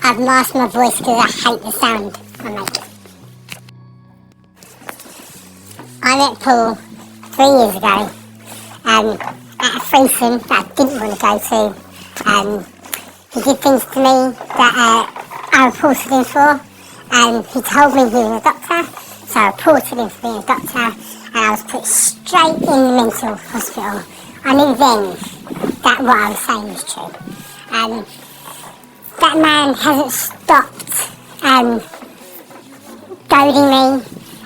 I've masked my voice because I hate the sound I make. I met Paul 3 years ago at a threesome that I didn't want to go to. He did things to me that I reported him for, and he told me he was a doctor, so I reported him for being a doctor, and I was put straight in the mental hospital. I knew then that what I was saying was true. That man hasn't stopped goading me,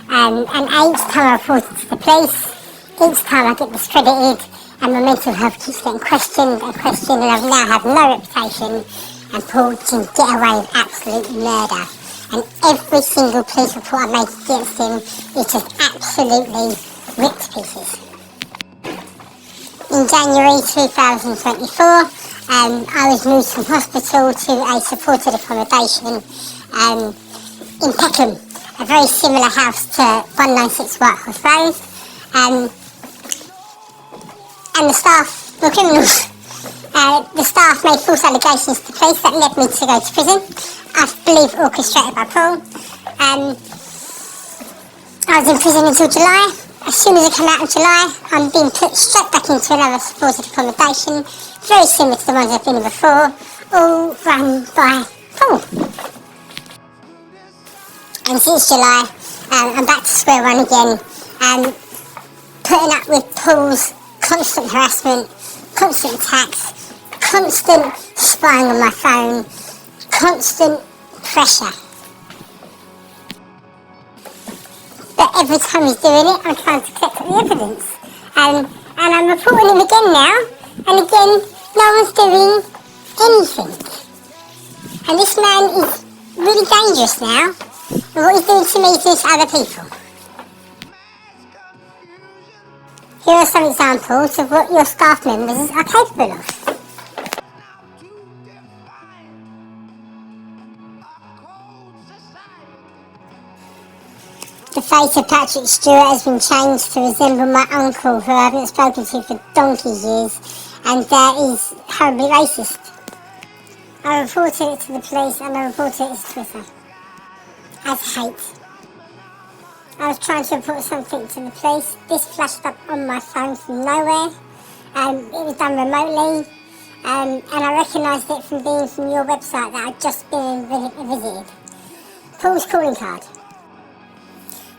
and each time I report it to the police, each time I get discredited, and my mental health keeps getting questioned, and I now have no reputation, and Paul can get away with absolute murder. And every single police report I make against him is just absolutely ripped to pieces. In January 2024, I was moved from hospital to a supported accommodation in Peckham, a very similar house to 196 Whitehorse Road. And the staff were criminals. The staff made false allegations to police that led me to go to prison. I believe orchestrated by Paul. I was in prison until July. As soon as I come out in July, I'm being put straight back into another supported accommodation, very similar to the ones I've been in before, all run by Paul. And since July, I'm back to square one again, putting up with Paul's constant harassment, constant attacks, constant spying on my phone, constant pressure. But every time he's doing it, I'm trying to collect up the evidence. And I'm reporting him again now, and again, no one's doing anything. And this man is really dangerous now, and what he's doing to me is doing to other people. Here are some examples of what your staff members are capable of. The face of Patrick Stewart has been changed to resemble my uncle, who I haven't spoken to for donkey's years, and is horribly racist. I reported it to the police and I reported it to Twitter as hate. I was trying to report something to the police. This flashed up on my phone from nowhere. It was done remotely, and I recognised it from being from your website that I'd just been visited. Paul's calling card.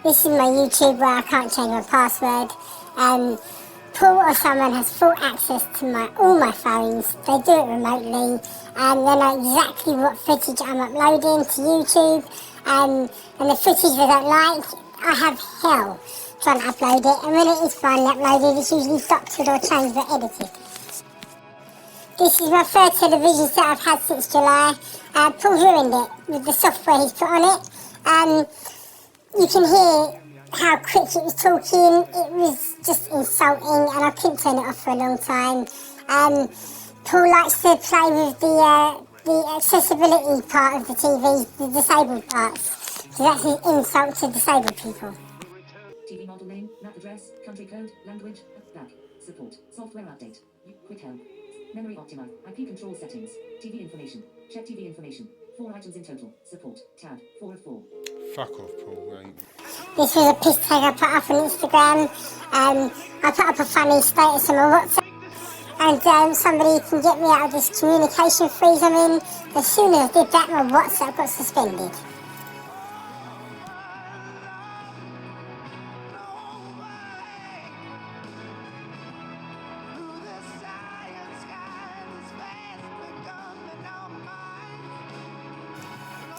This is my YouTube where I can't change my password. Paul or someone has full access to all my phones. They do it remotely, and they know exactly what footage I'm uploading to YouTube, and the footage they don't like, I have hell trying to upload it, and when it is finally uploaded, it's usually doctored or changed or edited. This is my third television set I've had since July. Paul's ruined it with the software he's put on it. You can hear how quick it was talking. It was just insulting, and I couldn't turn it off for a long time. Paul likes to play with the accessibility part of the TV, the disabled parts. So that's an insult to disabled people. TV model name, MAC address, country code, language, back, support, software update, quick help, memory optimize, IP control settings, TV information, check TV information, 4 items in total, support, tab, 4 of 4. Fuck off, Paul, mate. This was a piss take I put up on Instagram. I put up a funny status on my WhatsApp. And somebody can get me out of this communication freeze I'm in. As soon as I did that, my WhatsApp got suspended.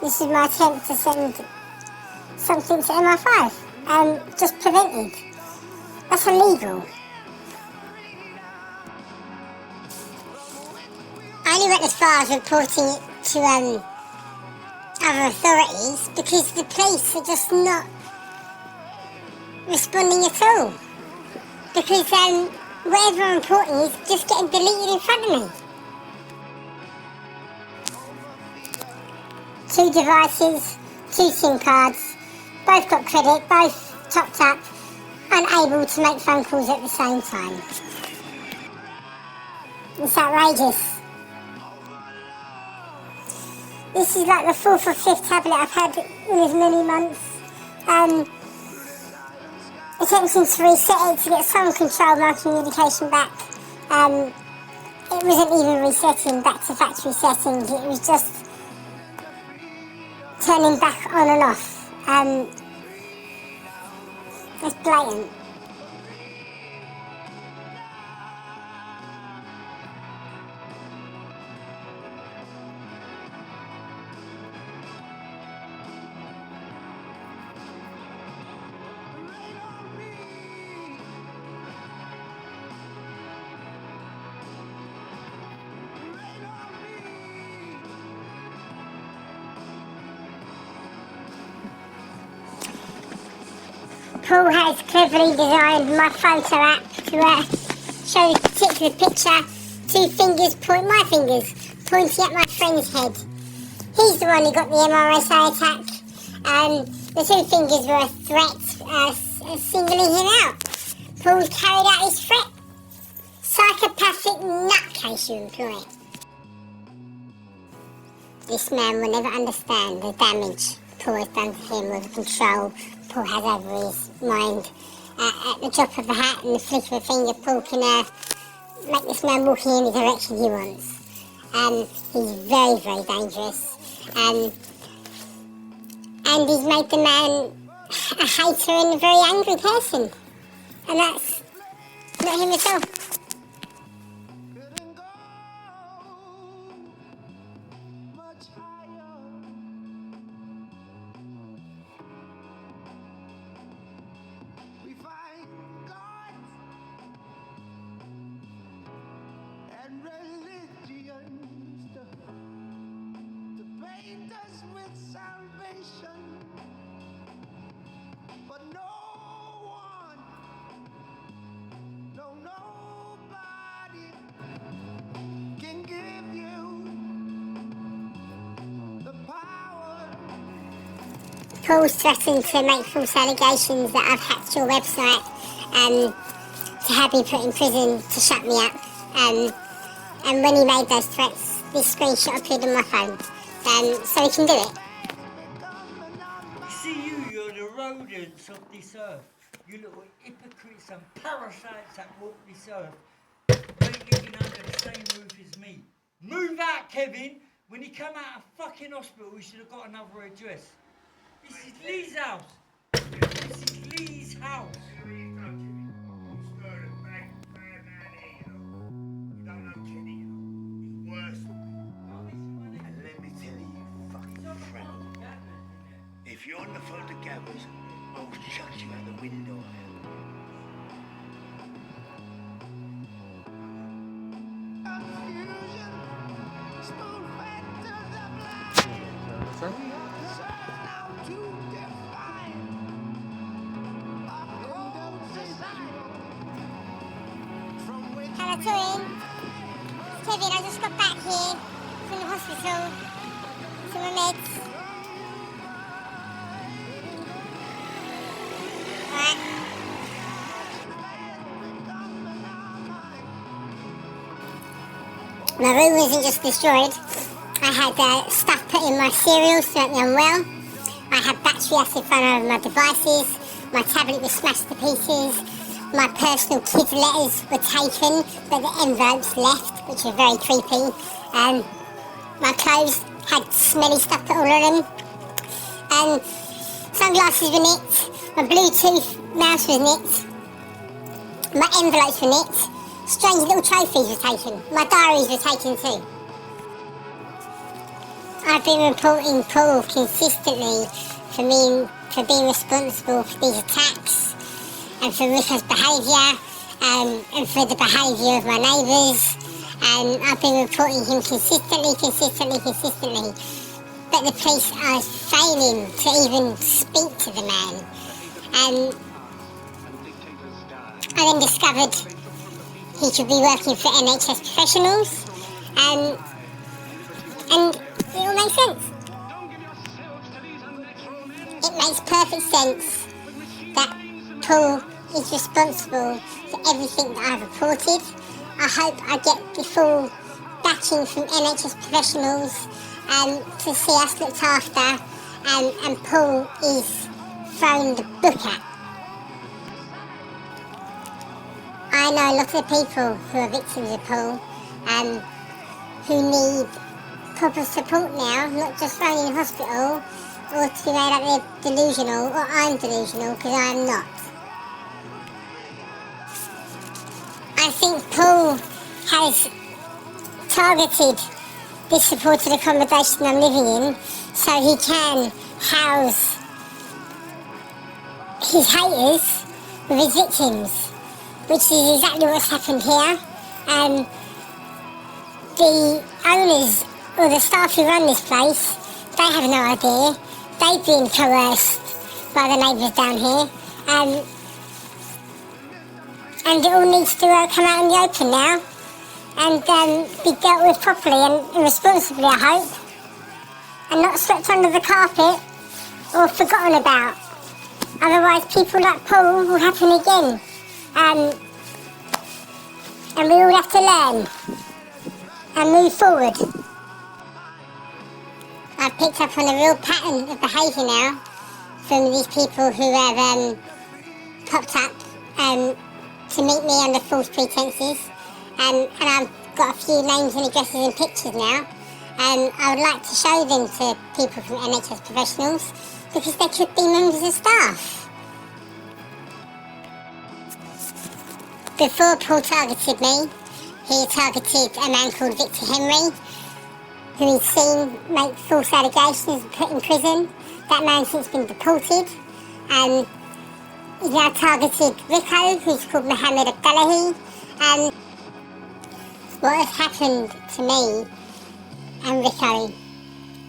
This is my attempt to send something to MI5, just prevented. That's illegal. I only went as far as reporting it to other authorities because the police are just not responding at all. Because whatever I'm reporting is just getting deleted in front of me. 2 devices, 2 SIM cards, both got credit, both topped up, unable to make phone calls at the same time. It's outrageous. This is like the 4th or 5th tablet I've had in as many months. Attempting to reset it to get some control of my communication back. It wasn't even resetting back to factory settings, it was just turning back on and off. It's blatant. Paul has cleverly designed my photo app to show this particular picture. 2 fingers point my fingers, pointing at my friend's head. He's the one who got the MRSA attack, and the 2 fingers were a threat, singling him out. Paul's carried out his threat. Psychopathic nutcase you employ. This man will never understand the damage Paul has done to him with the control Paul has over his mind. At the drop of a hat and the flick of a finger, Paul can make this man walk in any direction he wants. He's very, very dangerous. And he's made the man a hater and a very angry person. And that's not him at all. Paul's threatened to make false allegations that I've hacked your website to have me put in prison to shut me up. And when he made those threats, this screenshot appeared on my phone. So he can do it. See you're the rodents of this earth. You little hypocrites and parasites that walk this earth. You're living under the same roof as me. Move out, Kevin! When you come out of fucking hospital, you should have got another address. This is Lee's house. This is Lee's house. And let me tell you, you fucking friend, if you're on the phone to Gabbers, I'll chuck you out the window. Hello, Torin. Kevin, I just got back here from the hospital for my meds. Right. My room wasn't just destroyed. I had stuff put in my cereals to make me unwell. I had battery acid thrown over my devices. My tablet was smashed to pieces. My personal kids' letters were taken, but the envelopes left, which were very creepy. My clothes had smelly stuff put all over them. And sunglasses were nicked. My Bluetooth mouse was nicked. My envelopes were nicked. Strange little trophies were taken. My diaries were taken too. I've been reporting Paul consistently for being responsible for these attacks and for Rico's behaviour and for the behaviour of my neighbours. And I've been reporting him consistently. But the police are failing to even speak to the man. And I then discovered he could be working for NHS professionals. And it all makes sense. It makes perfect sense that Paul is responsible for everything that I've reported. I hope I get the full backing from NHS professionals to see us looked after, and Paul is thrown the book at. I know a lot of people who are victims of Paul, who need proper support now, not just thrown in hospital, or to be made up they're delusional, or I'm delusional, because I'm not. I think Paul has targeted this supported accommodation I'm living in so he can house his haters with his victims, which is exactly what's happened here. The owners or the staff who run this place, they have no idea. They've been coerced by the neighbours down here, and it all needs to come out in the open now and be dealt with properly and responsibly, I hope, and not swept under the carpet or forgotten about. Otherwise people like Paul will happen again, and we all have to learn and move forward. I've picked up on a real pattern of behaviour now from these people who have popped up to meet me under false pretences, and I've got a few names and addresses and pictures now, and I would like to show them to people from NHS professionals, because they could be members of staff. Before Paul targeted me, he targeted a man called Victor Henry, who he's seen make false allegations and put in prison. That man's since been deported, and he's now targeted Rico, who's called Mohammed Abdullahi. And what has happened to me and Rico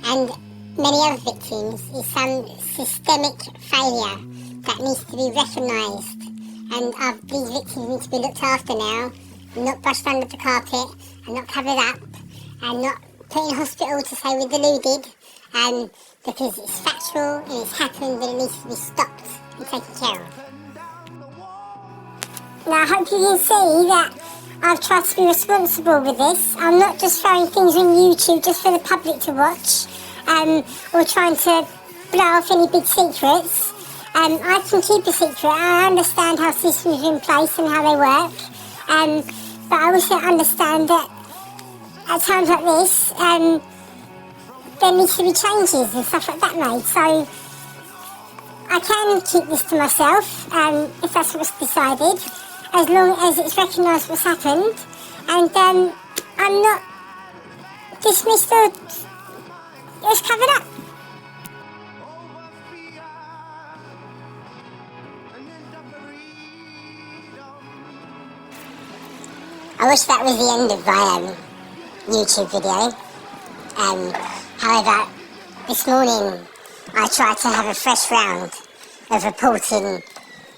and many other victims is some systemic failure that needs to be recognised, and these victims need to be looked after now, not brushed under the carpet and not covered up and not put in hospital to say we're deluded, because it's factual and it's happened and it needs to be stopped and taken care of. Now I hope you can see that I've tried to be responsible with this. I'm not just throwing things on YouTube just for the public to watch, or trying to blow off any big secrets. I can keep a secret. I understand how systems are in place and how they work, but I also understand that at times like this, there needs to be changes and stuff like that made. So I can keep this to myself, if that's what's decided, as long as it's recognised what's happened, and I'm not dismissed or it's covered up. I wish that was the end of my YouTube video. However, this morning I tried to have a fresh round of reporting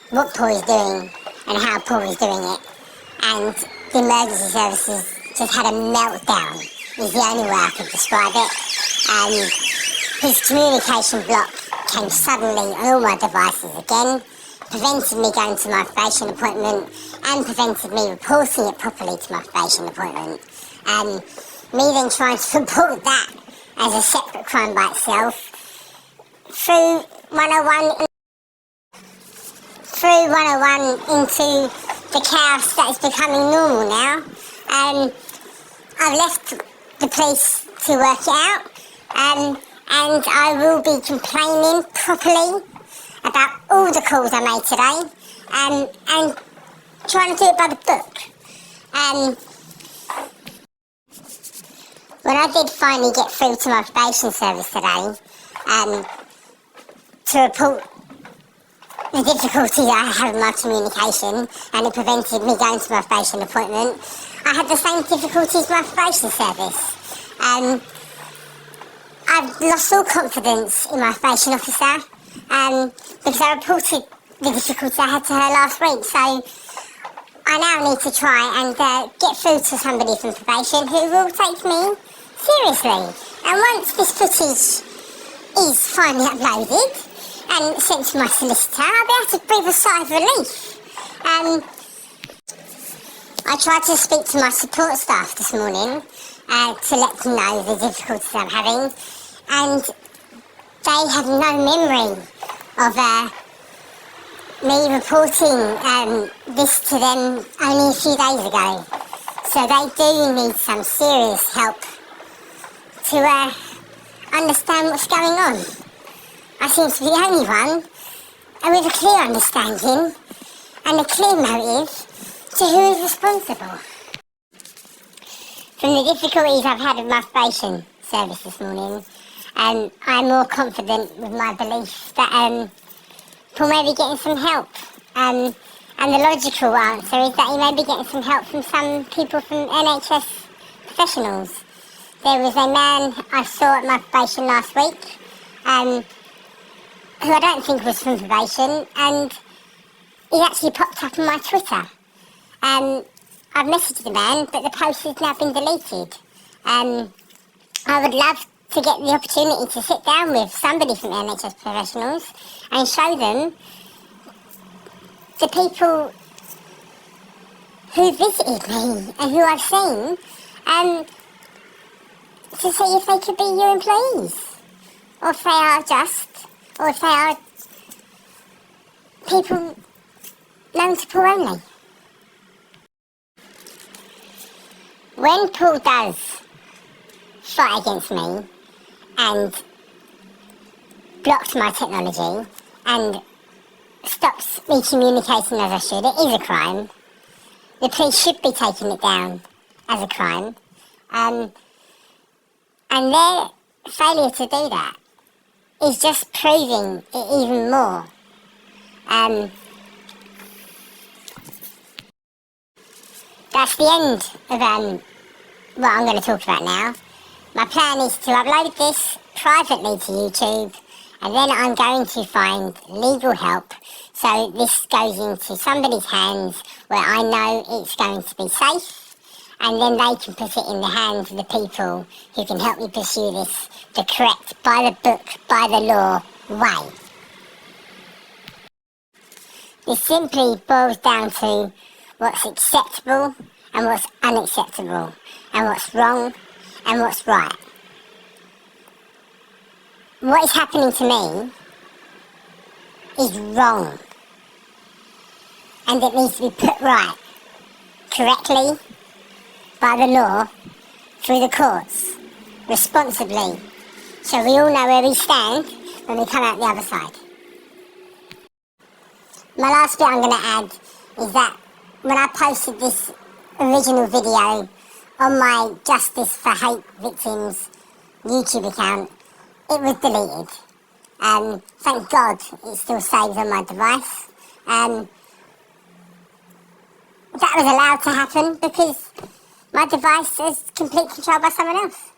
what Paul is doing and how Paul is doing it, and the emergency services just had a meltdown, is the only way I could describe it. His communication block came suddenly on all my devices again, prevented me going to my probation appointment and prevented me reporting it properly to my probation appointment. Me then trying to report that as a separate crime by itself through 101 into the chaos that is becoming normal now. I've left the police to work it out, and I will be complaining properly about all the calls I made today, and trying to do it by the book. When I did finally get through to my probation service today, to report the difficulties I had with my communication, and it prevented me going to my probation appointment, I had the same difficulties with my probation service. I've lost all confidence in my probation officer, because I reported the difficulties I had to her last week, so I now need to try and get through to somebody from probation who will take me seriously. And once this footage is finally uploaded and sent to my solicitor, I'll be able to breathe a sigh of relief. I tried to speak to my support staff this morning, to let them know the difficulties I'm having, and they have no memory of me reporting this to them only a few days ago. So they do need some serious help to understand what's going on. I seem to be the only one with a clear understanding and a clear motive to who is responsible. From the difficulties I've had with my probation service this morning, I'm more confident with my belief that Paul may be getting some help. And the logical answer is that he may be getting some help from some people from NHS professionals. There was a man I saw at my probation last week, who I don't think was from probation, and he actually popped up on my Twitter. I've messaged the man, but the post has now been deleted. I would love to get the opportunity to sit down with somebody from NHS professionals and show them the people who visited me and who I've seen, to see if they could be your employees, or if they are or if they are people known to Paul only. When Paul does fight against me and blocks my technology and stops me communicating as I should, it is a crime. The police should be taking it down as a crime. And their failure to do that is just proving it even more. That's the end of what I'm going to talk about now. My plan is to upload this privately to YouTube, and then I'm going to find legal help so this goes into somebody's hands where I know it's going to be safe, and then they can put it in the hands of the people who can help me pursue this the correct, by the book, by the law way. This simply boils down to what's acceptable and what's unacceptable, and what's wrong and what's right. What is happening to me is wrong, and it needs to be put right, correctly, by the law, through the courts, responsibly, so we all know where we stand when we come out the other side. My last bit I'm going to add is that when I posted this original video on my Justice for Hate Victims YouTube account, it was deleted. Thank God it still saves on my device. That was allowed to happen because my device is complete control by someone else.